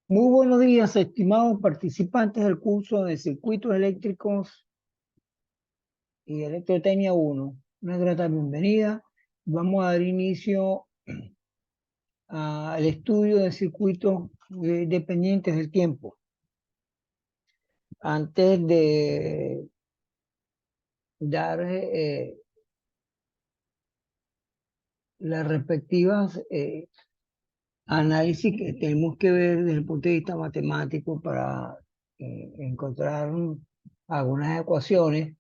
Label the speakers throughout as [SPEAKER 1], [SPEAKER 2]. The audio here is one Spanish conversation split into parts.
[SPEAKER 1] Muy buenos días, estimados participantes del curso de circuitos eléctricos y electrotecnia 1. Una grata bienvenida. Vamos a dar inicio al estudio de circuitos dependientes del tiempo. Antes de dar las respectivas análisis que tenemos que ver desde el punto de vista matemático para encontrar algunas ecuaciones,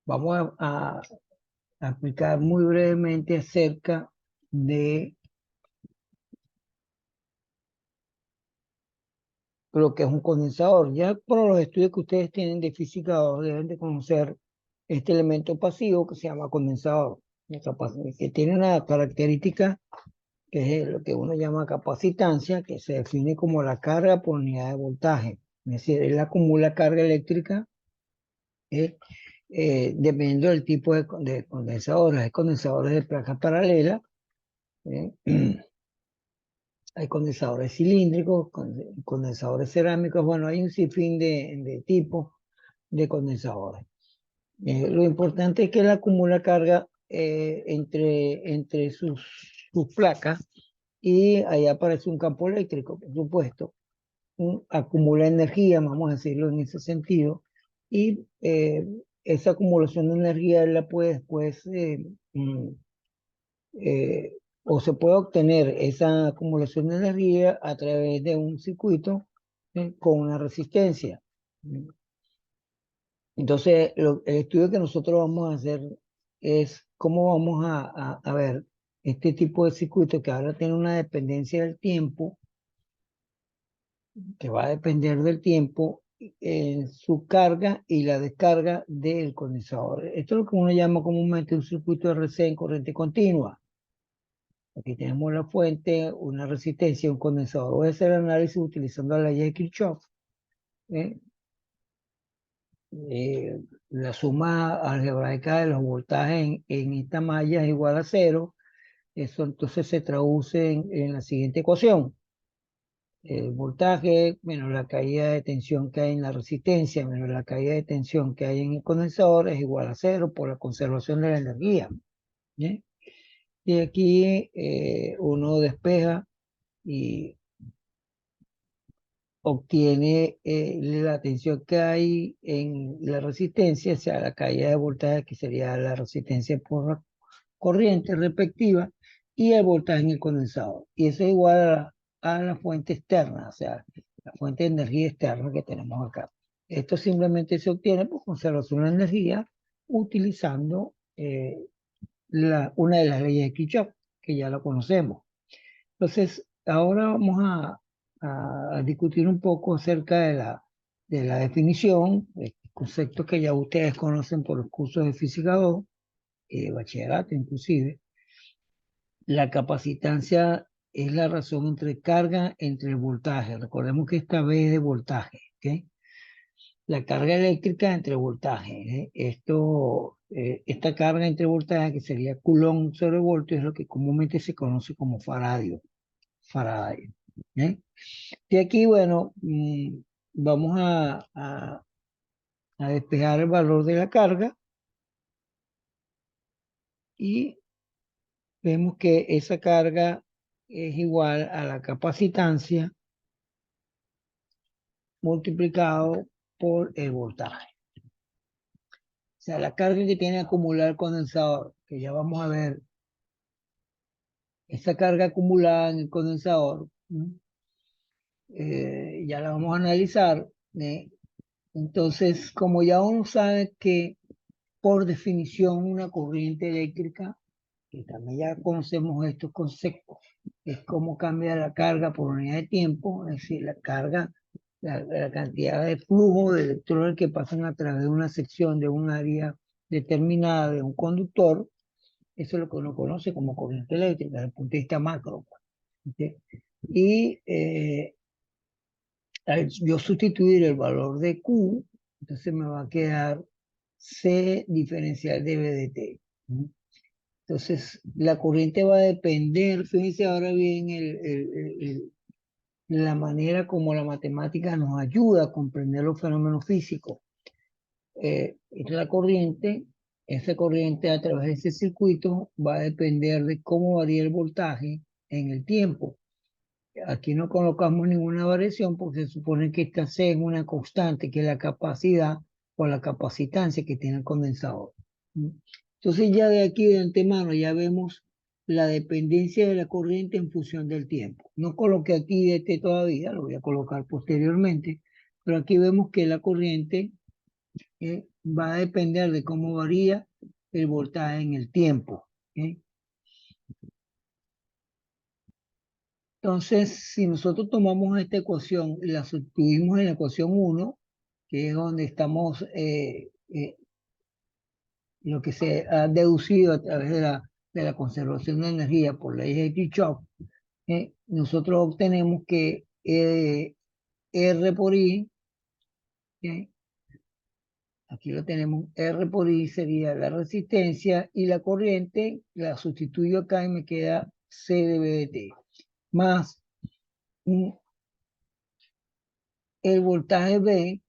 [SPEAKER 1] vamos a explicar muy brevemente acerca de lo que es un condensador. Ya por los estudios que ustedes tienen de física 2 deben de conocer este elemento pasivo que se llama condensador, que tiene una característica que es lo que uno llama capacitancia, que se define como la carga por unidad de voltaje. Es decir, él acumula carga eléctrica eh, dependiendo del tipo de condensadores. Hay condensadores de placas paralelas, eh, hay condensadores cilíndricos, condensadores cerámicos, bueno, hay un sinfín de tipos de condensadores. Lo importante es que él acumula carga entre sus placas y ahí aparece un campo eléctrico, por supuesto. Acumula energía, vamos a decirlo en ese sentido, y esa acumulación de energía él la puede después eh, o se puede obtener esa acumulación de energía a través de un circuito con una resistencia. Entonces, el estudio que nosotros vamos a hacer es cómo vamos a ver este tipo de circuito que ahora tiene una dependencia del tiempo, que va a depender del tiempo en su carga y la descarga del condensador. Esto es lo que uno llama comúnmente un circuito RC en corriente continua. Aquí tenemos la fuente, una resistencia, un condensador. Voy a hacer el análisis utilizando la ley de Kirchhoff. ¿eh? La suma algebraica de los voltajes en esta malla es igual a cero. Eso entonces se traduce en la siguiente ecuación. El voltaje menos la caída de tensión que hay en la resistencia menos la caída de tensión que hay en el condensador es igual a cero por la conservación de la energía. ¿eh? Y aquí uno despeja y obtiene la tensión que hay en la resistencia, o sea, la caída de voltaje, que sería la resistencia por la corriente respectiva, y el voltaje en el condensador. Y eso es igual a la fuente externa, o sea, la fuente de energía externa que tenemos acá. Esto simplemente se obtiene por conservación de energía utilizando una de las leyes de Kirchhoff, que ya lo conocemos. Entonces, ahora vamos a discutir un poco acerca de la definición, de conceptos que ya ustedes conocen por los cursos de física 2 y de bachillerato inclusive. La capacitancia es la razón entre carga entre el voltaje. Recordemos que esta B es de voltaje, ¿ok? La carga eléctrica entre voltaje. Esta carga entre voltaje, que sería Coulomb sobre voltio, es lo que comúnmente se conoce como Faraday. Faraday. ¿eh? Y aquí, bueno, vamos a despejar el valor de la carga y vemos que esa carga es igual a la capacitancia multiplicado por el voltaje. O sea, la carga que tiene acumular el condensador, que ya vamos a ver, esa carga acumulada en el condensador, ya la vamos a analizar. ¿eh? Entonces, como ya uno sabe que por definición una corriente eléctrica, que también ya conocemos estos conceptos, es cómo cambia la carga por unidad de tiempo, es decir, la carga, la cantidad de flujo de electrones que pasan a través de una sección de un área determinada de un conductor. Eso es lo que uno conoce como corriente eléctrica desde el punto de vista macro. ¿Okay? Y al yo sustituir el valor de Q, entonces me va a quedar C diferencial de V de T. Entonces, la corriente va a depender, fíjense ahora bien la manera como la matemática nos ayuda a comprender los fenómenos físicos. La corriente, esa corriente a través de ese circuito va a depender de cómo varía el voltaje en el tiempo. Aquí no colocamos ninguna variación porque se supone que esta C es una constante, que es la capacidad o la capacitancia que tiene el condensador. Entonces ya de aquí de antemano ya vemos la dependencia de la corriente en función del tiempo. No coloqué aquí DT todavía, lo voy a colocar posteriormente, pero aquí vemos que la corriente va a depender de cómo varía el voltaje en el tiempo. Entonces, si nosotros tomamos esta ecuación y la sustituimos en la ecuación 1, que es donde estamos, lo que se ha deducido a través de la conservación de energía por ley de Kirchhoff, nosotros obtenemos que R por I, aquí lo tenemos, R por I sería la resistencia y la corriente, la sustituyo acá y me queda C de B de T, más el voltaje B,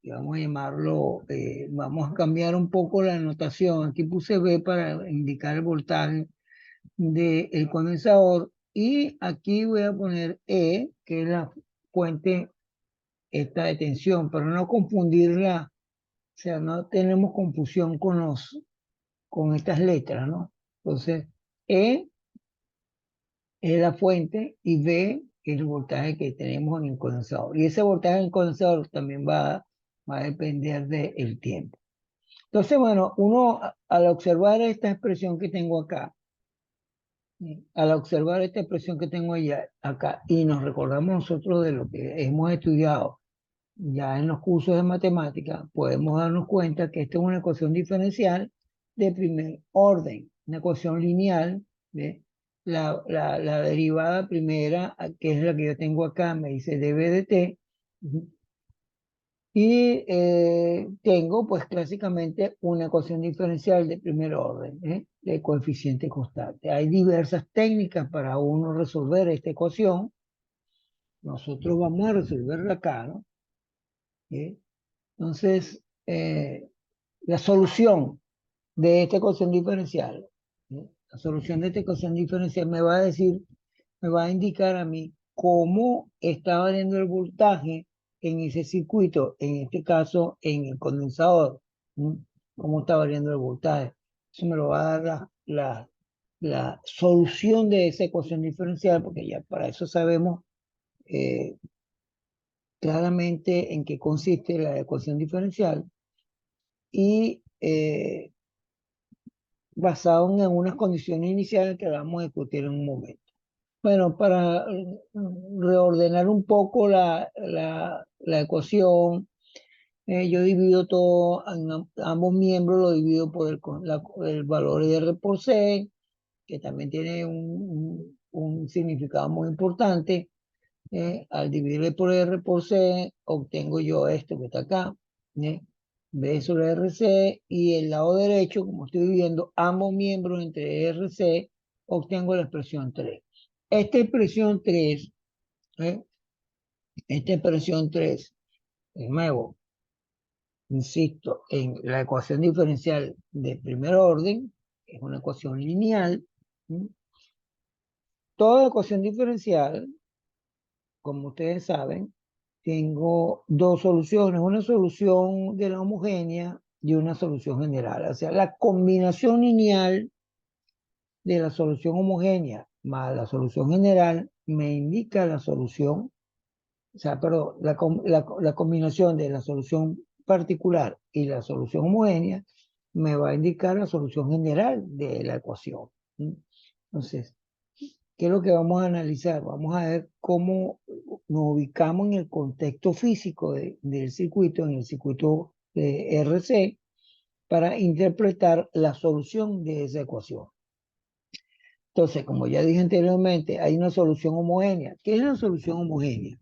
[SPEAKER 1] vamos a llamarlo, vamos a cambiar un poco la notación. Aquí puse B para indicar el voltaje del condensador y aquí voy a poner E, que es la fuente esta de tensión, pero no confundirla, o sea, no tenemos confusión con estas letras, ¿no? Entonces, E es la fuente y V es el voltaje que tenemos en el condensador. Y ese voltaje en el condensador también va a depender del tiempo. Entonces, bueno, uno al observar esta expresión que tengo acá, al observar esta expresión que tengo allá, acá, y nos recordamos nosotros de lo que hemos estudiado ya en los cursos de matemática, podemos darnos cuenta que esta es una ecuación diferencial de primer orden, una ecuación lineal, ¿ve? La derivada primera, que es la que yo tengo acá, me dice dB de t, y tengo pues clásicamente una ecuación diferencial de primer orden, de coeficiente constante. Hay diversas técnicas para uno resolver esta ecuación. Nosotros vamos a resolverla acá, ¿no? Entonces, la solución de esta ecuación diferencial, la solución de esta ecuación diferencial me va a decir, me va a indicar a mí cómo está variando el voltaje en ese circuito, en este caso en el condensador, cómo está variando el voltaje. Eso me lo va a dar la solución de esa ecuación diferencial, porque ya para eso sabemos claramente en qué consiste la ecuación diferencial y basado en unas condiciones iniciales que vamos a discutir en un momento. Bueno, para reordenar un poco la ecuación, yo divido todo, en ambos miembros lo divido por el valor de R por C, que también tiene un significado muy importante. Al dividirle por R por C, obtengo yo esto que está acá, B sobre RC, y el lado derecho, como estoy viendo ambos miembros entre RC, obtengo la expresión 3. Esta expresión 3, esta expresión 3, de nuevo, insisto, en la ecuación diferencial de primer orden, es una ecuación lineal. Toda ecuación diferencial, como ustedes saben, tengo dos soluciones, una solución de la homogénea y una solución general. O sea, la combinación lineal de la solución homogénea más la solución general me indica la solución, o sea, perdón, la combinación de la solución particular y la solución homogénea me va a indicar la solución general de la ecuación. Entonces, ¿qué es lo que vamos a analizar? Vamos a ver cómo nos ubicamos en el contexto físico del circuito, en el circuito de RC, para interpretar la solución de esa ecuación. Entonces, como ya dije anteriormente, hay una solución homogénea. ¿Qué es la solución homogénea?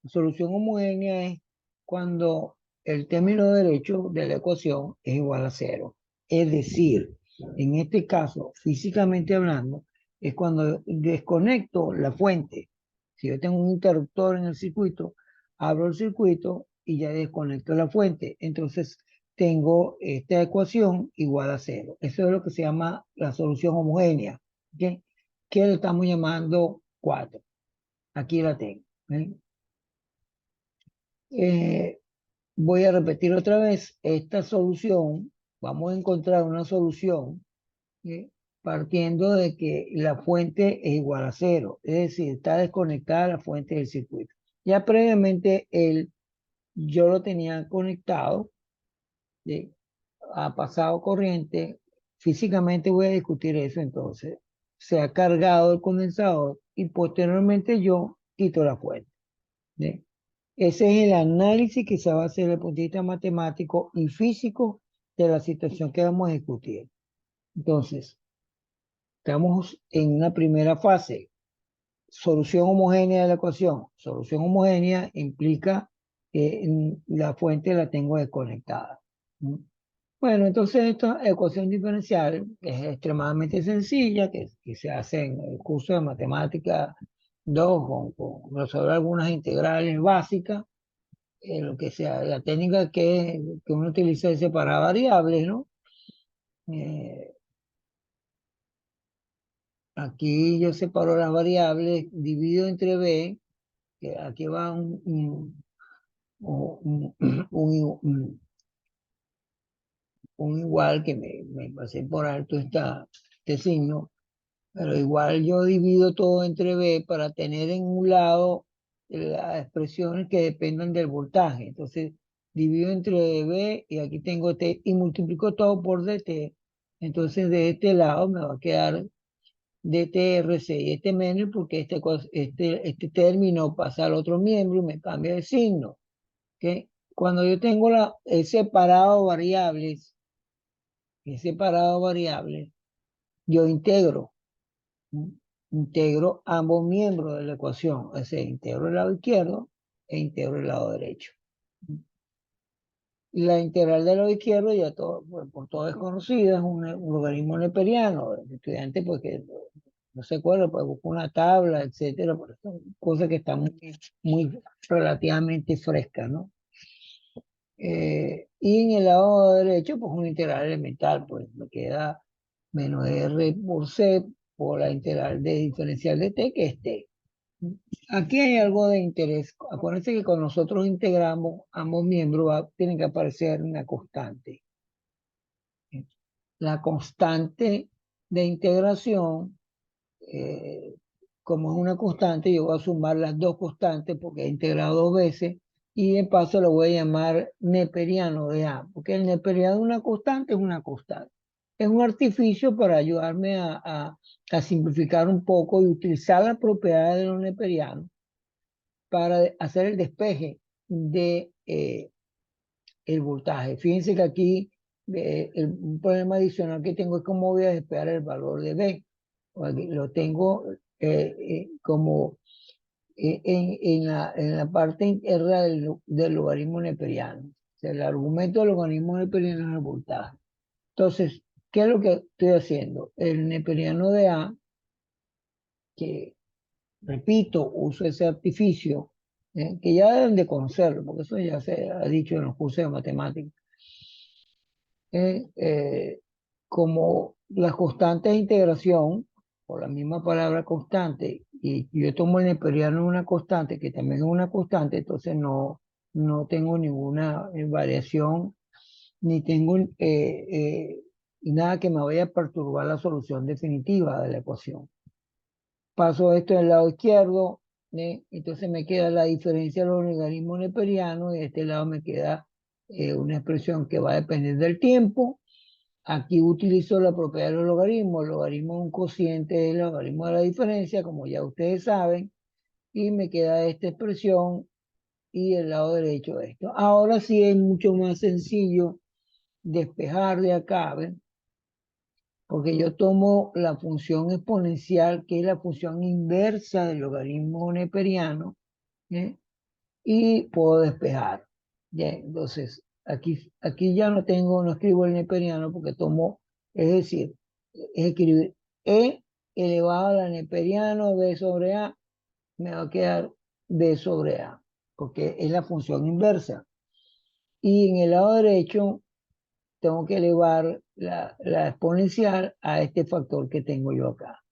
[SPEAKER 1] La solución homogénea es cuando el término derecho de la ecuación es igual a cero. Es decir, en este caso, físicamente hablando, es cuando desconecto la fuente Si yo tengo un interruptor en el circuito, abro el circuito y ya desconecto la fuente. Entonces tengo esta ecuación igual a cero. Eso es lo que se llama la solución homogénea, ¿ok? Que le estamos llamando 4. Aquí la tengo. ¿Ok? Eh, Voy a repetir otra vez esta solución. Vamos a encontrar una solución, ¿sí? Partiendo de que la fuente es igual a cero, es decir, está desconectada la fuente del circuito. Ya previamente yo lo tenía conectado, ¿sí? Ha pasado corriente. Físicamente voy a discutir eso entonces. Se ha cargado el condensador y posteriormente yo quito la fuente, ¿sí? Ese es el análisis que se va a hacer desde el punto de vista matemático y físico de la situación que vamos a discutir. Entonces, estamos en una primera fase. Solución homogénea de la ecuación. Solución homogénea implica que la fuente la tengo desconectada. ¿Mm? Bueno, entonces esta ecuación diferencial es extremadamente sencilla, que se hace en el curso de matemática 2 con resolver algunas integrales básicas, lo que sea, la técnica que uno utiliza es separar variables, ¿no? Eh, Aquí yo separo las variables, divido entre b, que aquí va un, un igual que me pasé por alto este signo, pero igual yo divido todo entre b para tener en un lado las expresiones que dependan del voltaje. Entonces divido entre b y aquí tengo t y multiplico todo por dt. Entonces de este lado me va a quedar DTRC y este menos porque este término pasa al otro miembro y me cambia de signo. ¿Ok? Cuando yo tengo he separado variables, yo integro, ¿no? Integro ambos miembros de la ecuación, o sea, integro el lado izquierdo e integro el lado derecho. La integral del lado izquierdo ya por todo es conocida, es un logaritmo neperiano. El estudiante, pues que no se acuerda, pues busca una tabla, etcétera, pero son cosas que están muy relativamente frescas, ¿no? Y en el lado derecho, pues una integral elemental, pues me queda menos r por c por la integral de diferencial de t, que es t. Aquí hay algo de interés. Acuérdense que cuando nosotros integramos ambos miembros, tiene que aparecer una constante. La constante de integración, eh, como es una constante, yo voy a sumar las dos constantes porque he integrado dos veces y de paso lo voy a llamar neperiano de A, porque el neperiano de una constante es una constante. Es un artificio para ayudarme a simplificar un poco y utilizar las propiedades de los neperianos para hacer el despeje de el voltaje. Fíjense que aquí un problema adicional que tengo es cómo voy a despejar el valor de B. Aquí lo tengo como en la parte interna del logaritmo neperiano. O sea, el argumento del logaritmo neperiano es el voltaje. Entonces, ¿qué es lo que estoy haciendo? El neperiano de A, que repito, uso ese artificio, que ya deben de conocerlo, porque eso ya se ha dicho en los cursos de matemáticas, como las constantes de integración, por la misma palabra constante, y yo tomo el neperiano una constante, que también es una constante, entonces no tengo ninguna variación, ni tengo nada que me vaya a perturbar la solución definitiva de la ecuación. Paso esto del lado izquierdo, entonces me queda la diferencia de los logaritmos neperianos y de este lado me queda una expresión que va a depender del tiempo. Aquí utilizo la propiedad de los logaritmos. El logaritmo es un cociente del logaritmo de la diferencia, como ya ustedes saben, y me queda esta expresión y el lado derecho esto. Ahora sí es mucho más sencillo despejar de acá, ¿ven? Porque yo tomo la función exponencial, que es la función inversa del logaritmo neperiano, ¿eh? Y puedo despejar. Bien, entonces, aquí ya no escribo el neperiano porque tomo, es decir, es escribir e elevado a la neperiano b sobre a me va a quedar B sobre A, porque es la función inversa. Y en el lado derecho tengo que elevar la exponencial a este factor que tengo yo acá.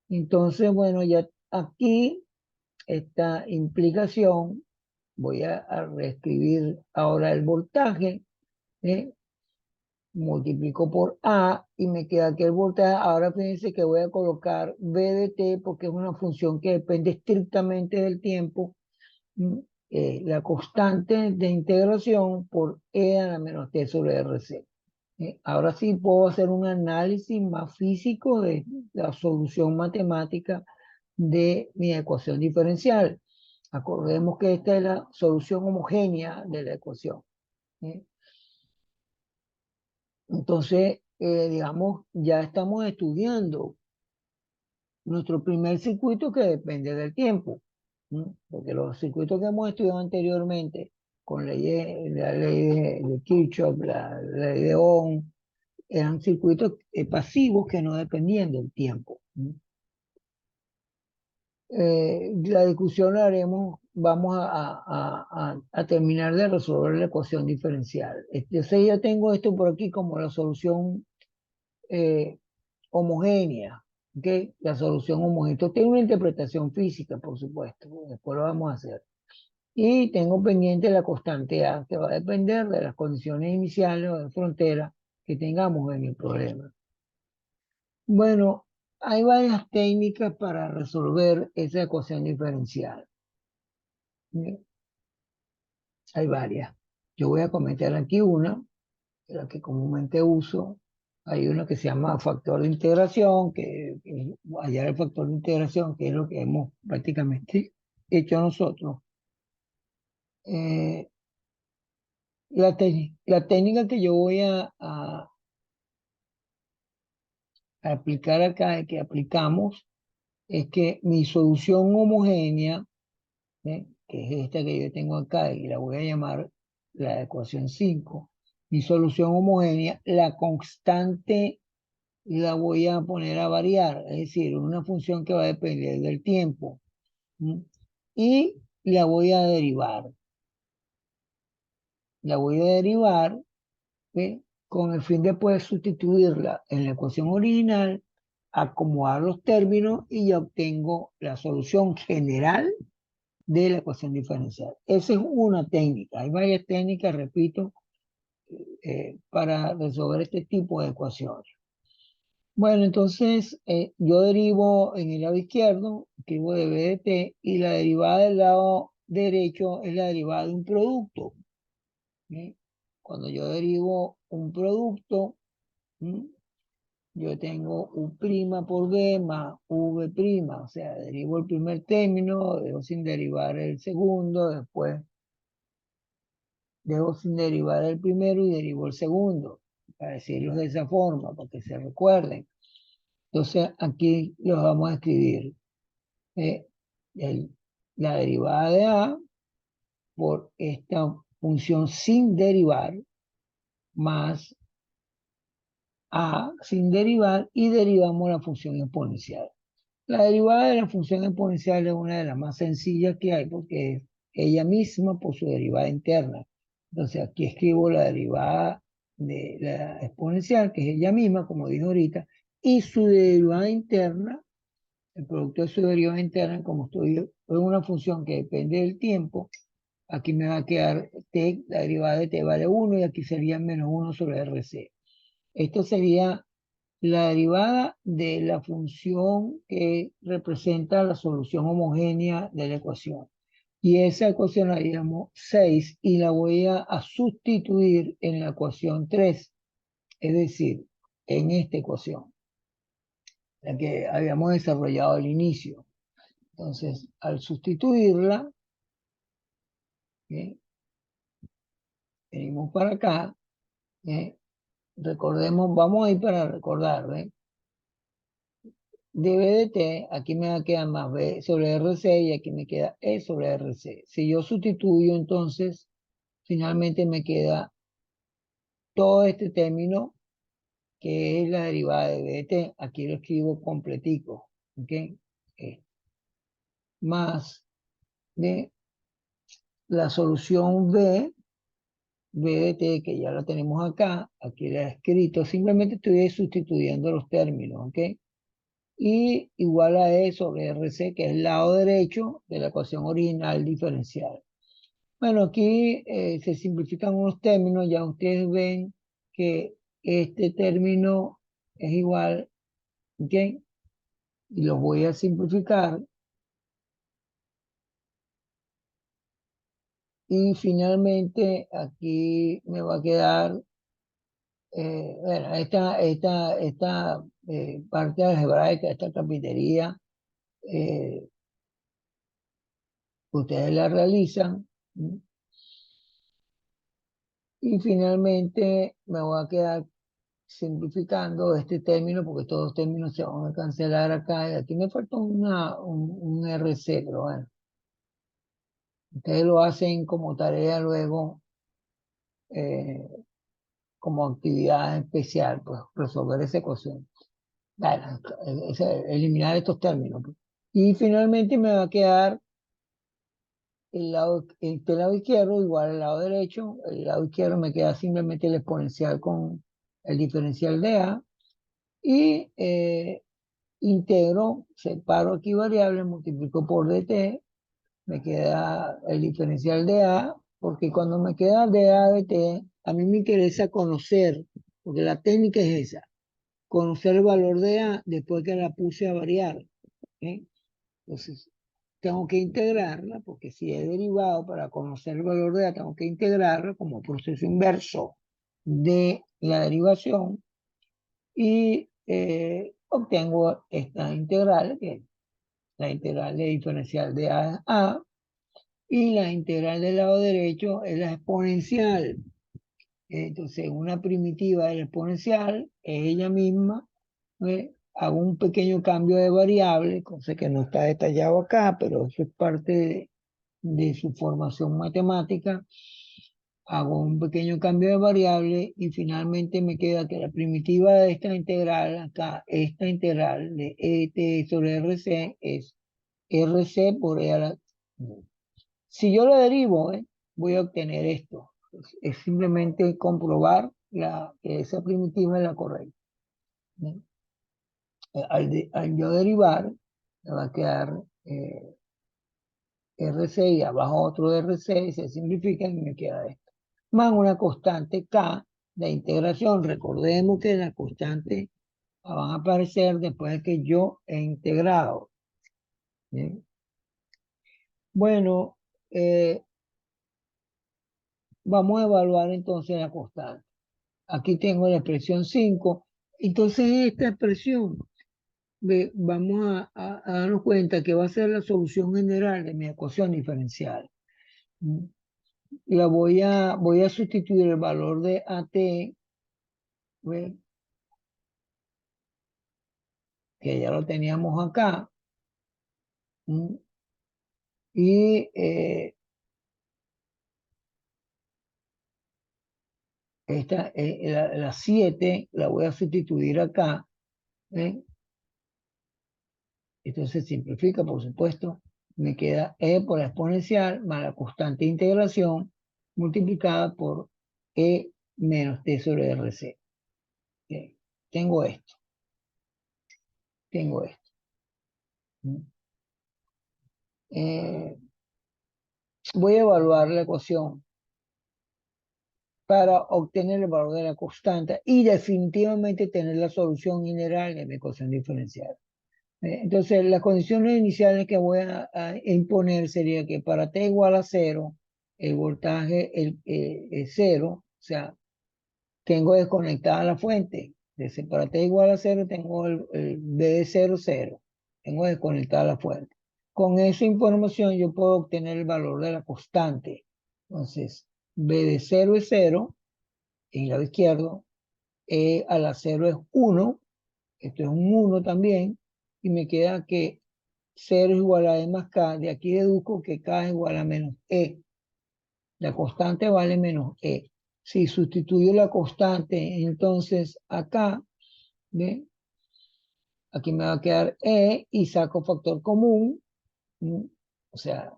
[SPEAKER 1] Entonces, bueno, ya aquí esta implicación, voy a reescribir ahora el voltaje, ¿eh? Multiplico por A y me queda que el voltaje. Ahora fíjense que voy a colocar B de t porque es una función que depende estrictamente del tiempo. La constante de integración por E a la menos t sobre RC. Ahora sí puedo hacer un análisis más físico de la solución matemática de mi ecuación diferencial. Acordemos que esta es la solución homogénea de la ecuación. ¿Sí? Entonces, digamos, ya estamos estudiando nuestro primer circuito que depende del tiempo, ¿no? Porque los circuitos que hemos estudiado anteriormente, con la ley de Kirchhoff, la ley de Ohm, eran circuitos pasivos que no dependían del tiempo, ¿no? La discusión la haremos, vamos a terminar de resolver la ecuación diferencial. Entonces ya tengo esto por aquí como la solución eh, homogénea, ¿ok? La solución homogénea. Esto tiene una interpretación física, por supuesto, después lo vamos a hacer. Y tengo pendiente la constante A, que va a depender de las condiciones iniciales o de frontera que tengamos en el problema. Bueno, hay varias técnicas para resolver esa ecuación diferencial. Hay varias. Yo voy a comentar aquí una, la que comúnmente uso. Hay una que se llama factor de integración, que hallar el factor de integración, que es lo que hemos prácticamente hecho nosotros. Eh, la técnica que yo voy a aplicar acá, que aplicamos, es que mi solución homogénea, que es esta que yo tengo acá y la voy a llamar la ecuación 5, mi solución homogénea, la constante la voy a poner a variar, es decir, una función que va a depender del tiempo, ¿sí? Y la voy a derivar. La voy a derivar, ¿sí? Con el fin de poder sustituirla en la ecuación original, acomodar los términos y ya obtengo la solución general de la ecuación diferencial. Esa es una técnica. Hay varias técnicas, repito, para resolver este tipo de ecuaciones. Bueno, entonces yo derivo en el lado izquierdo, escribo de B de t, y la derivada del lado derecho es la derivada de un producto. ¿Sí? Cuando yo derivo un producto, ¿sí? Yo tengo U' por B más V', o sea, derivo el primer término, dejo sin derivar el segundo, después dejo sin derivar el primero y derivo el segundo, para decirlo de esa forma, para que se recuerden. Entonces aquí los vamos a escribir. eh, el- la derivada de A por esta función sin derivar más A sin derivar y derivamos la función exponencial. La derivada de la función exponencial es una de las más sencillas que hay porque es ella misma por su derivada interna. Entonces aquí escribo la derivada de la exponencial, que es ella misma, como dije ahorita, y su derivada interna, el producto de su derivada interna, como estoy en una función que depende del tiempo, aquí me va a quedar t, la derivada de t vale 1 y aquí sería menos 1 sobre RC. Esto sería la derivada de la función que representa la solución homogénea de la ecuación. Y esa ecuación la llamo 6 y la voy a sustituir en la ecuación 3, es decir, en esta ecuación, la que habíamos desarrollado al inicio. Entonces, al sustituirla, ¿sí? Venimos para acá, ¿sí? Recordemos, vamos a ir para recordar, ¿ves? De B de t, aquí me va a quedar más B sobre RC y aquí me queda E sobre RC. Si yo sustituyo, entonces, finalmente me queda todo este término que es la derivada de B de t. Aquí lo escribo completico, ¿ok? más de la solución B de T, que ya la tenemos acá, aquí la he escrito, simplemente estoy sustituyendo los términos, ¿ok? Y igual a E sobre RC, que es el lado derecho de la ecuación original diferencial. Bueno, aquí se simplifican unos términos, ya ustedes ven que este término es igual, ¿ok? Y los voy a simplificar. Y finalmente aquí me va a quedar, bueno, esta parte algebraica, esta carpintería, eh, ustedes la realizan. ¿Mm? Y finalmente me voy a quedar simplificando este término porque todos los términos se van a cancelar acá. Y aquí me falta un RC, pero bueno, ustedes lo hacen como tarea luego, eh, como actividad especial, pues resolver esa ecuación. Bueno, eliminar estos términos, pues. Y finalmente me va a quedar este lado izquierdo igual al lado derecho. El lado izquierdo me queda simplemente el exponencial con el diferencial de A. Y integro, separo aquí variables, multiplico por dt, me queda el diferencial de A, porque cuando me queda de A de t, a mí me interesa conocer, porque la técnica es esa, conocer el valor de A después que la puse a variar. ¿Ok? Entonces, tengo que integrarla, porque si he derivado para conocer el valor de A, tengo que integrarla como proceso inverso de la derivación y obtengo esta integral, que es la integral de diferencial de A, y la integral del lado derecho es la exponencial. Entonces, una primitiva del exponencial es ella misma. Hago un pequeño cambio de variable, cosa que no está detallado acá, pero eso es parte de su formación matemática. Hago un pequeño cambio de variable y finalmente me queda que la primitiva de esta integral, acá, esta integral de ET sobre RC es RC por E a la... Si yo lo derivo, voy a obtener esto. Es simplemente comprobar que esa primitiva es la correcta. ¿Sí? Al yo derivar, me va a quedar RC y abajo otro RC, se simplifica y me queda esto. Más una constante K de integración. Recordemos que las constantes van a aparecer después de que yo he integrado. ¿Sí? Bueno, vamos a evaluar entonces la constante. Aquí tengo la expresión 5. Entonces esta expresión, vamos a darnos cuenta que va a ser la solución general de mi ecuación diferencial. ¿Mm? Voy a sustituir el valor de AT, ¿ve? Que ya lo teníamos acá. ¿Mm? Y la 7 la voy a sustituir acá. ¿Ve? Entonces simplifica, por supuesto. Me queda E por la exponencial más la constante de integración multiplicada por E menos T sobre RC. ¿Ok? Tengo esto. Tengo esto. ¿Mm? Voy a evaluar la ecuación para obtener el valor de la constante y definitivamente tener la solución general de mi ecuación diferencial. Entonces, las condiciones iniciales que voy a imponer sería que para T igual a 0, el voltaje es 0, o sea, tengo desconectada la fuente. Entonces, para T igual a 0, tengo el B de 0, 0. Tengo desconectada la fuente. Con esa información yo puedo obtener el valor de la constante. Entonces, B de 0 es 0, en el lado izquierdo, E a la 0 es 1, esto es un 1 también, y me queda que 0 es igual a E más K. De aquí deduzco que K es igual a menos E. La constante vale menos E. Si sustituyo la constante, entonces acá, ¿ve? Aquí me va a quedar E y saco factor común, O sea,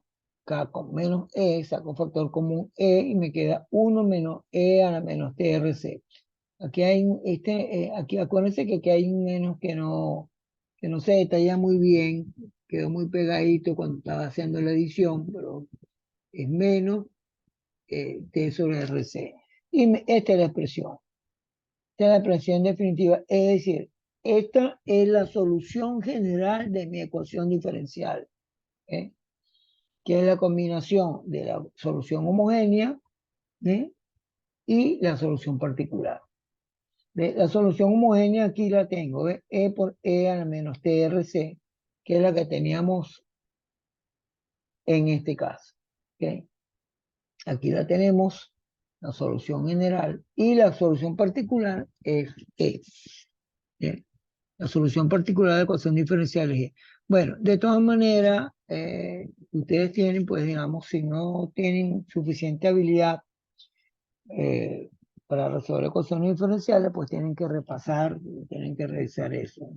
[SPEAKER 1] K con menos E, saco factor común E y me queda 1 menos E a la menos TRC. Aquí hay, aquí acuérdense que aquí hay un menos que no se detalla muy bien, quedó muy pegadito cuando estaba haciendo la edición, pero es menos T sobre RC. Y esta es la expresión. Esta es la expresión definitiva. Es decir, esta es la solución general de mi ecuación diferencial, ¿eh? Que es la combinación de la solución homogénea, ¿eh? Y la solución particular. La solución homogénea aquí la tengo, ¿ves? E por E a la menos TRC, que es la que teníamos en este caso. ¿Ok? Aquí la tenemos, la solución general, y la solución particular es E. ¿Bien? La solución particular de la ecuación diferencial es E. Bueno, de todas maneras, ustedes tienen, pues digamos, si no tienen suficiente habilidad eh, para resolver ecuaciones diferenciales, pues tienen que repasar, tienen que revisar eso.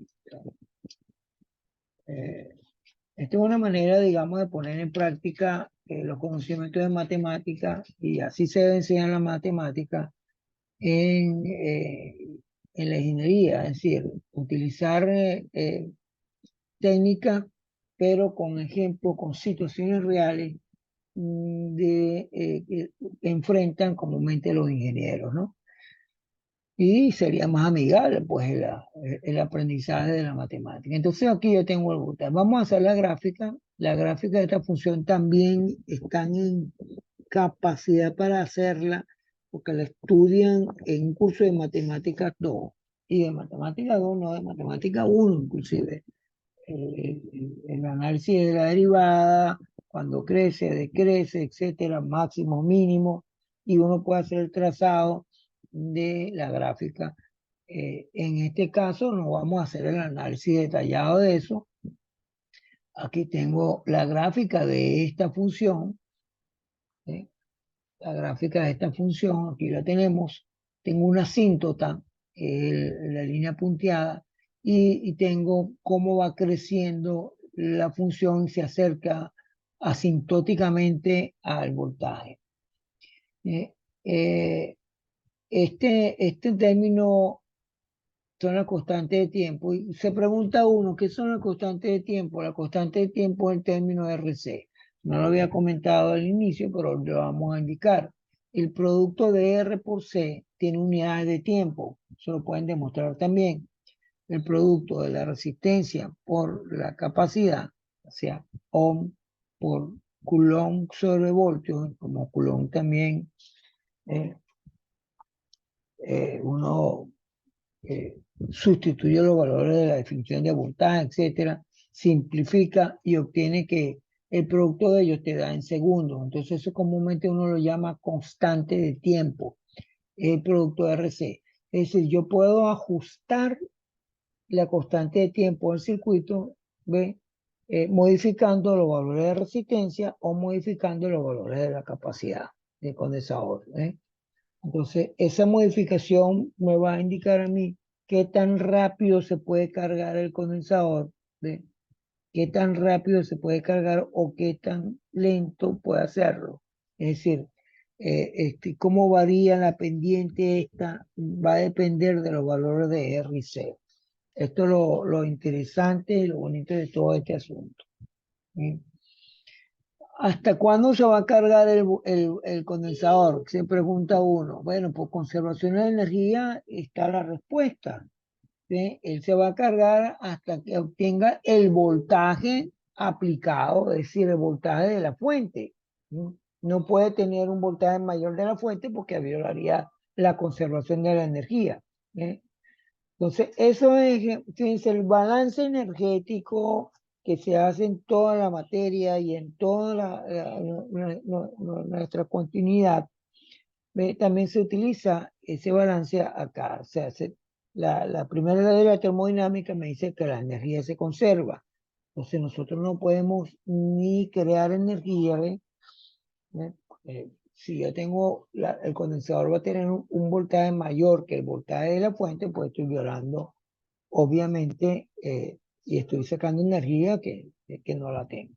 [SPEAKER 1] Eh, Esta es una manera, digamos, de poner en práctica los conocimientos de matemática y así se debe enseñar la matemática en la ingeniería, es decir, utilizar técnicas, pero con ejemplos, con situaciones reales que enfrentan comúnmente los ingenieros, ¿no? Y sería más amigable, pues, el aprendizaje de la matemática. Entonces, aquí yo tengo el voltaje. Vamos a hacer la gráfica. La gráfica de esta función también están en capacidad para hacerla, porque la estudian en un curso de matemáticas 2 y de matemática 2 no, de matemática 1 inclusive. El análisis de la derivada, cuando crece, decrece, etcétera, máximo, mínimo, y uno puede hacer el trazado de la gráfica. En este caso no vamos a hacer el análisis detallado de eso. Aquí tengo la gráfica de esta función, ¿sí? La gráfica de esta función, aquí la tenemos. Tengo una asíntota, la línea punteada, y tengo cómo va creciendo la función y se acerca asintóticamente al voltaje. Eh, eh, este término son las constantes de tiempo. Y se pregunta uno, ¿qué son las constantes de tiempo? La constante de tiempo es el término RC. No lo había comentado al inicio, pero lo vamos a indicar. El producto de R por C tiene unidades de tiempo. Eso lo pueden demostrar también. El producto de la resistencia por la capacidad, o sea, ohm por Coulomb sobre voltio, como Coulomb también, eh, uno eh, sustituye los valores de la definición de voltaje, etcétera, simplifica y obtiene que el producto de ellos te da en segundos. Entonces, eso comúnmente uno lo llama constante de tiempo, el producto de RC. Es decir, yo puedo ajustar la constante de tiempo del circuito, ¿ve? Modificando los valores de resistencia o modificando los valores de la capacidad de condensador. Entonces, esa modificación me va a indicar a mí qué tan rápido se puede cargar el condensador, ¿ve? Qué tan rápido se puede cargar o qué tan lento puede hacerlo. Es decir, cómo varía la pendiente esta va a depender de los valores de R y C. Esto es lo interesante y lo bonito de todo este asunto. ¿Sí? ¿Hasta cuándo se va a cargar el condensador? Se pregunta uno. Bueno, por conservación de energía está la respuesta. ¿Sí? Él se va a cargar hasta que obtenga el voltaje aplicado, es decir, el voltaje de la fuente. ¿Sí? No puede tener un voltaje mayor de la fuente porque violaría la conservación de la energía. ¿Sí? Entonces, eso es, fíjense, el balance energético que se hace en toda la materia y en toda nuestra continuidad, ¿ve? También se utiliza ese balance acá. O sea, la primera ley de la termodinámica me dice que la energía se conserva. Entonces, nosotros no podemos ni crear energía, ¿ve? Si yo tengo, el condensador va a tener un voltaje mayor que el voltaje de la fuente, pues estoy violando obviamente, y estoy sacando energía que no la tengo.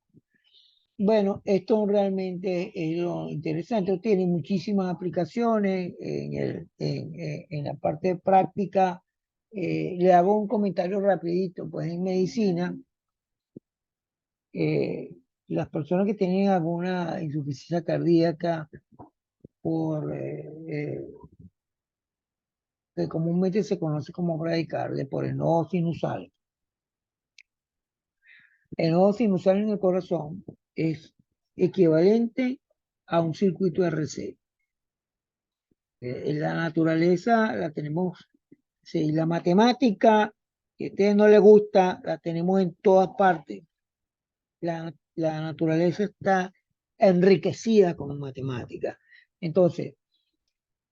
[SPEAKER 1] Bueno, esto realmente es lo interesante. Tiene muchísimas aplicaciones en la parte práctica. Le hago un comentario rapidito. Pues en medicina, eh, las personas que tienen alguna insuficiencia cardíaca por que comúnmente se conoce como bradicardia, por el nodo sinusal. El nodo sinusal en el corazón es equivalente a un circuito RC. La naturaleza la tenemos, sí, la matemática, que a ustedes no les gusta, la tenemos en todas partes. La naturaleza está enriquecida con matemática. Entonces,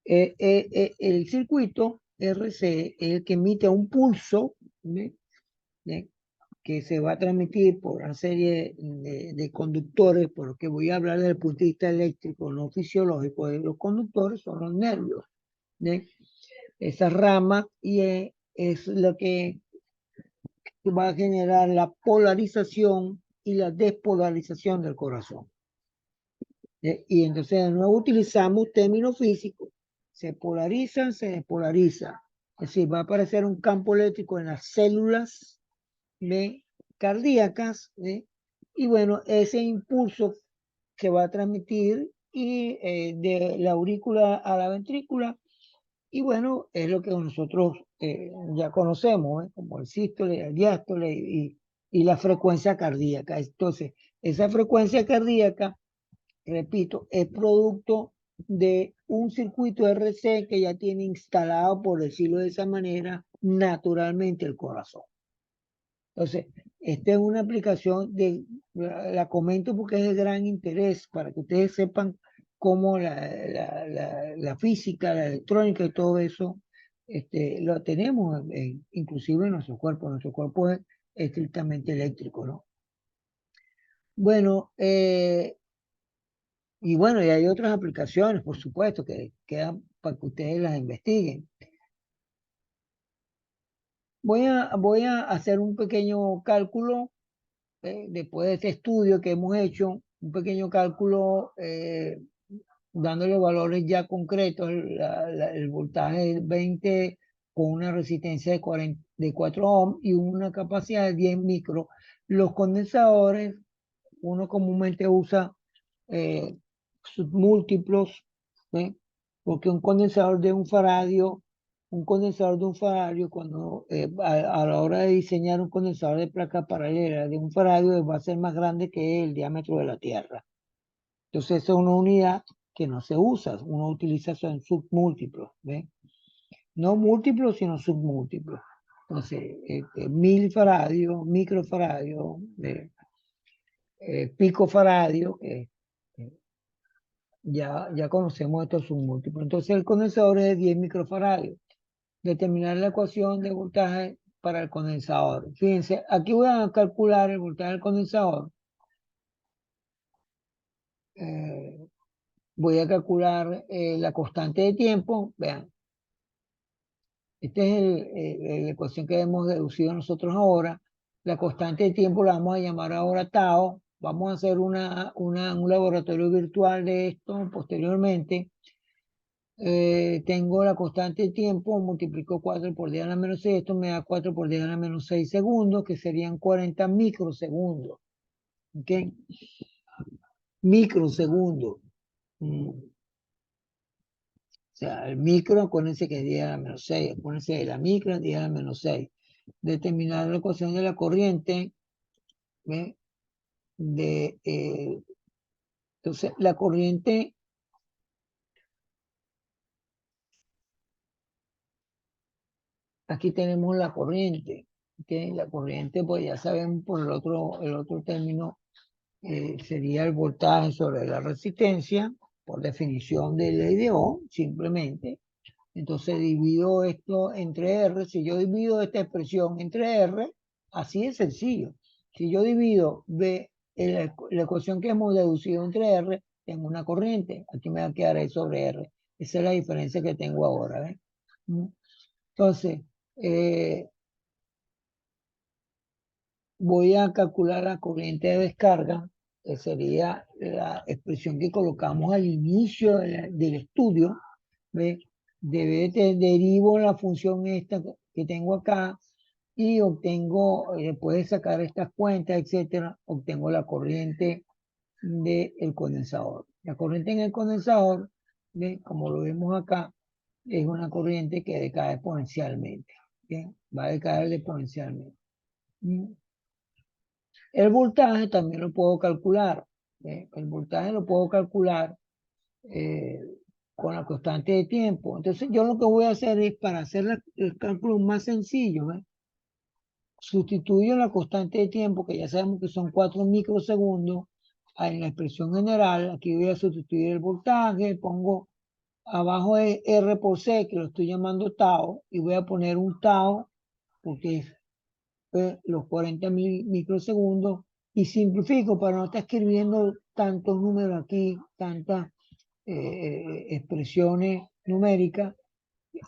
[SPEAKER 1] el circuito RC es el que emite un pulso, ¿sí? ¿Sí? Que se va a transmitir por una serie de conductores, por lo que voy a hablar desde el punto de vista eléctrico, no fisiológico. De los conductores son los nervios, ¿sí? Esa rama y es lo que va a generar la polarización y la despolarización del corazón. Y entonces de nuevo utilizamos términos físicos, se polariza, se despolariza. Es decir, va a aparecer un campo eléctrico en las células cardíacas, y bueno, ese impulso se va a transmitir de la aurícula a la ventrícula. Y bueno, es lo que nosotros ya conocemos, como el sístole, el diástole y la frecuencia cardíaca. Entonces, esa frecuencia cardíaca, repito, es producto de un circuito RC que ya tiene instalado, por decirlo de esa manera, naturalmente el corazón. Entonces, esta es una aplicación la comento porque es de gran interés para que ustedes sepan cómo la física, la electrónica y todo eso lo tenemos inclusive en nuestro cuerpo. Nuestro cuerpo es estrictamente eléctrico, ¿no? Bueno, y bueno, y hay otras aplicaciones, por supuesto, que quedan para que ustedes las investiguen. Voy a hacer un pequeño cálculo después de este estudio que hemos hecho, un pequeño cálculo dándole valores ya concretos, el voltaje 20 con una resistencia de 4 ohms y una capacidad de 10 micros. Los condensadores, uno comúnmente usa eh, submúltiplos, ¿sí? Porque un condensador de un faradio, cuando a la hora de diseñar un condensador de placa paralela de un faradio, va a ser más grande que el diámetro de la Tierra. Entonces, esa es una unidad que no se usa, uno utiliza eso en submúltiplos, ¿ves? No múltiplos, sino submúltiplos. Entonces, milfaradio, microfaradio, picofaradio, que ya conocemos estos submúltiplos. Entonces, el condensador es de 10 microfaradios. Determinar la ecuación de voltaje para el condensador. Fíjense, aquí voy a calcular el voltaje del condensador. Eh, Voy a calcular la constante de tiempo. Vean, esta es la ecuación que hemos deducido nosotros ahora. La constante de tiempo la vamos a llamar ahora tau. Vamos a hacer un laboratorio virtual de esto posteriormente. Tengo la constante de tiempo, multiplico 4 por 10 a la menos 6, esto me da 4 por 10 a la menos 6 segundos, que serían 40 microsegundos. ¿Ok? Microsegundos. O sea, el micro, acuérdense que es 10 a la menos 6, acuérdense de la micro, 10 a la menos 6. Determinar la ecuación de la corriente, ¿ve? Entonces, la corriente, aquí tenemos la corriente. ¿Ok? La corriente, pues ya saben por el otro término sería el voltaje sobre la resistencia, por definición de ley de Ohm, simplemente. Entonces divido esto entre R. Si yo divido esta expresión entre R, así es sencillo. Si yo divido la ecuación que hemos deducido entre R, tengo una corriente. Aquí me va a quedar E sobre R. Esa es la diferencia que tengo ahora. ¿Ves? Entonces, eh, voy a calcular la corriente de descarga. sería la expresión que colocamos al inicio del estudio, ¿ve? Derivo la función esta que tengo acá y obtengo, después de sacar estas cuentas, etcétera, obtengo la corriente del condensador. La corriente en el condensador, ¿ve? Como lo vemos acá, es una corriente que decae exponencialmente. ¿Bien? Va a decaer exponencialmente. El voltaje también lo puedo calcular. El voltaje lo puedo calcular eh, con la constante de tiempo. Entonces yo lo que voy a hacer es, para hacer el cálculo más sencillo, sustituyo la constante de tiempo, que ya sabemos que son 4 microsegundos, en la expresión general. Aquí voy a sustituir el voltaje, pongo abajo de R por C, que lo estoy llamando tau, y voy a poner un tau, porque es los 40 microsegundos, y simplifico para no estar escribiendo tantos números aquí, tantas expresiones numéricas.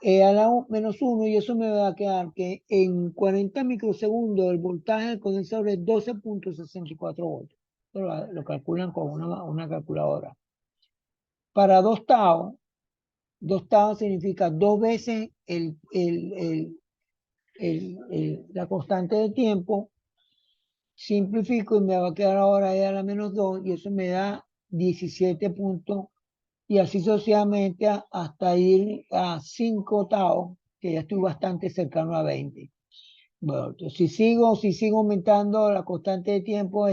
[SPEAKER 1] E a la menos 1, y eso me va a quedar que en 40 microsegundos el voltaje del condensador es 12.64 voltios. Lo calculan con una calculadora. Para 2 tau significa 2 veces la constante de tiempo. Simplifico y me va a quedar ahora E a la menos 2, y eso me da 17 puntos, y así sucesivamente hasta ir a 5 tau, que ya estoy bastante cercano a 20. Bueno, entonces, si sigo aumentando la constante de tiempo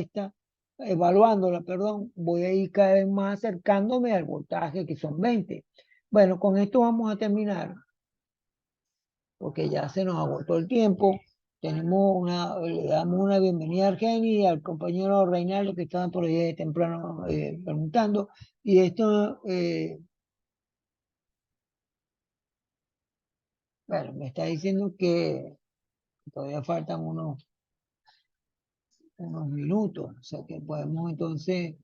[SPEAKER 1] evaluándola, perdón, voy a ir cada vez más acercándome al voltaje, que son 20. Bueno, con esto vamos a terminar, porque ya se nos agotó el tiempo. Le damos una bienvenida a Argeni y al compañero Reinaldo, que estaban por ahí de temprano preguntando. Y esto, bueno, me está diciendo que todavía faltan unos minutos, o sea que podemos entonces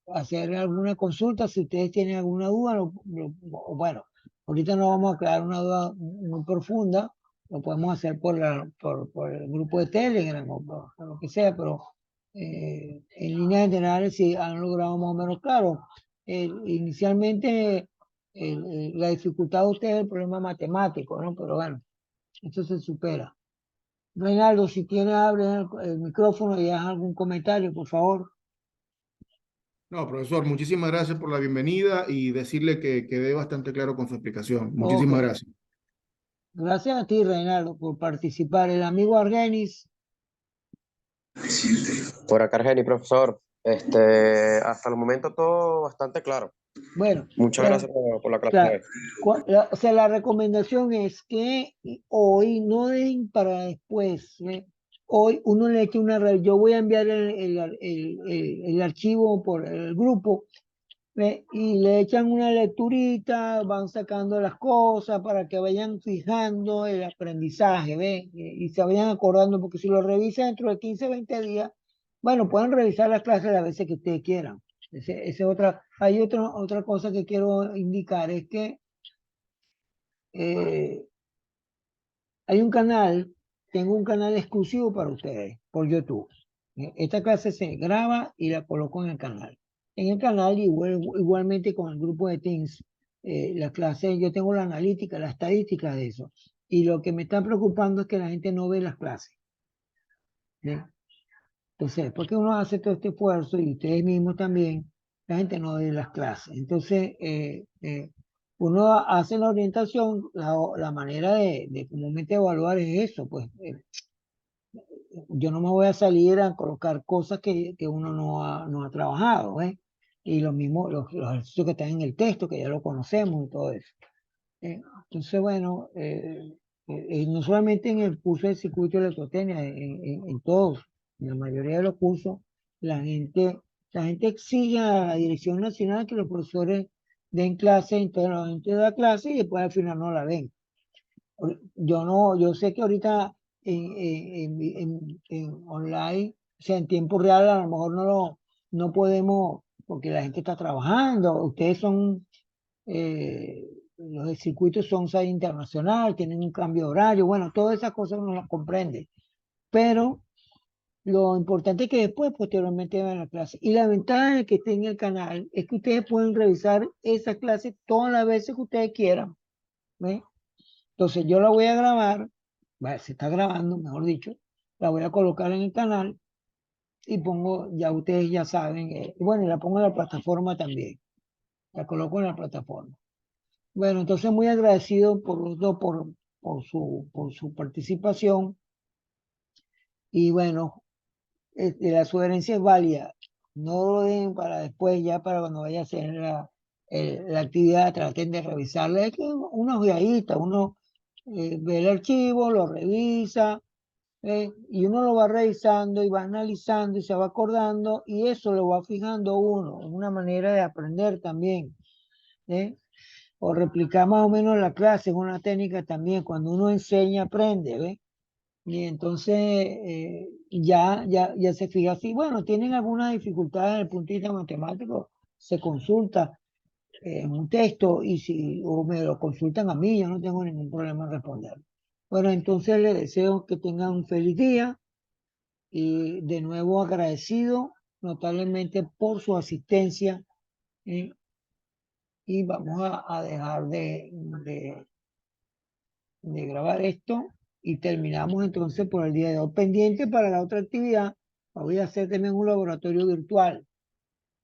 [SPEAKER 1] hacer alguna consulta. Si ustedes tienen alguna duda, bueno, ahorita no vamos a crear una duda muy profunda, lo podemos hacer por el grupo de Telegram o lo que sea, pero en líneas generales sí han logrado más o menos claro. Inicialmente la dificultad de ustedes es el problema matemático, ¿no? Pero bueno, eso se supera. Reinaldo, si tiene, abre el micrófono y haz algún comentario, por favor.
[SPEAKER 2] No, profesor, muchísimas gracias por la bienvenida y decirle que quedé bastante claro con su explicación.
[SPEAKER 1] Ok.
[SPEAKER 2] Muchísimas gracias.
[SPEAKER 1] Gracias a ti, Reinaldo, por participar. El amigo Argenis,
[SPEAKER 3] Por acá, Argeni, profesor. Hasta el momento todo bastante claro.
[SPEAKER 1] bueno,
[SPEAKER 3] Muchas gracias por la clase de
[SPEAKER 1] claro,
[SPEAKER 3] hoy.
[SPEAKER 1] o sea, la recomendación es que hoy no dejen para después. Hoy uno le eche yo voy a enviar el archivo por el grupo. Y le echan una lecturita, van sacando las cosas para que vayan fijando el aprendizaje, ¿ve? Y se vayan acordando, porque si lo revisan dentro de 15, 20 días, bueno, pueden revisar las clases las veces que ustedes quieran. Hay otra cosa que quiero indicar, es que eh, hay un canal, tengo un canal exclusivo para ustedes por YouTube. Esta clase se graba y la coloco en el canal. En el canal, igualmente con el grupo de Teams, la clase, yo tengo la analítica, la estadística de eso. Y lo que me está preocupando es que la gente no ve las clases. ¿Sí? Entonces, porque uno hace todo este esfuerzo, y ustedes mismos también, la gente no ve las clases. Entonces, uno hace la orientación, la manera de comúnmente evaluar es eso, pues yo no me voy a salir a colocar cosas que uno no ha trabajado, ¿eh? Y lo mismo, los ejercicios que están en el texto, que ya lo conocemos y todo eso. Entonces, bueno, no solamente en el curso de circuito de electrotecnia, en todos, en la mayoría de los cursos, la gente, la gente exige a la Dirección Nacional que los profesores den clase, entonces la gente da clase y después al final no la ven. Yo sé que ahorita en online, o sea, en tiempo real, a lo mejor no podemos, porque la gente está trabajando. Ustedes son, los de circuitos son sede internacional, tienen un cambio de horario, bueno, todas esas cosas uno las comprende, pero Lo importante es que después, posteriormente, vean la clase. Y la ventaja de que esté en el canal es que ustedes pueden revisar esa clase todas las veces que ustedes quieran. ¿Ve? Entonces yo la voy a grabar, se está grabando, mejor dicho, la voy a colocar en el canal y pongo, ya ustedes ya saben, bueno, y la pongo en la plataforma también, la coloco en la plataforma. Bueno, entonces muy agradecido por los dos por su participación y bueno, la sugerencia es válida, no lo dejen para después, ya para cuando vaya a hacer la actividad, traten de revisarla, es que una ojeadita, uno ve el archivo, lo revisa, y uno lo va revisando y va analizando y se va acordando y eso lo va fijando uno, es una manera de aprender también, ¿eh? O replicar más o menos la clase, es una técnica también, cuando uno enseña, aprende, ¿ves? Y entonces ya se fija así, bueno, tienen alguna dificultad desde el punto de vista matemático, se consulta un texto y si o me lo consultan a mí, yo no tengo ningún problema en responder. Bueno, entonces les deseo que tengan un feliz día y de nuevo agradecido notablemente por su asistencia, ¿eh? Y vamos a dejar de grabar esto y terminamos entonces por el día de hoy. Pendiente para la otra actividad, voy a hacer también un laboratorio virtual,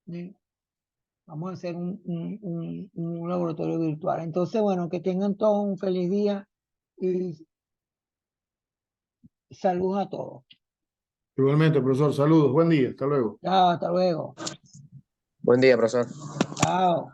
[SPEAKER 1] ¿eh? Vamos a hacer un laboratorio virtual. Entonces, bueno, que tengan todos un feliz día y saludos a todos.
[SPEAKER 2] Igualmente, profesor, saludos, buen día, hasta luego.
[SPEAKER 1] Chao, hasta luego.
[SPEAKER 3] Buen día, profesor.
[SPEAKER 1] Chao.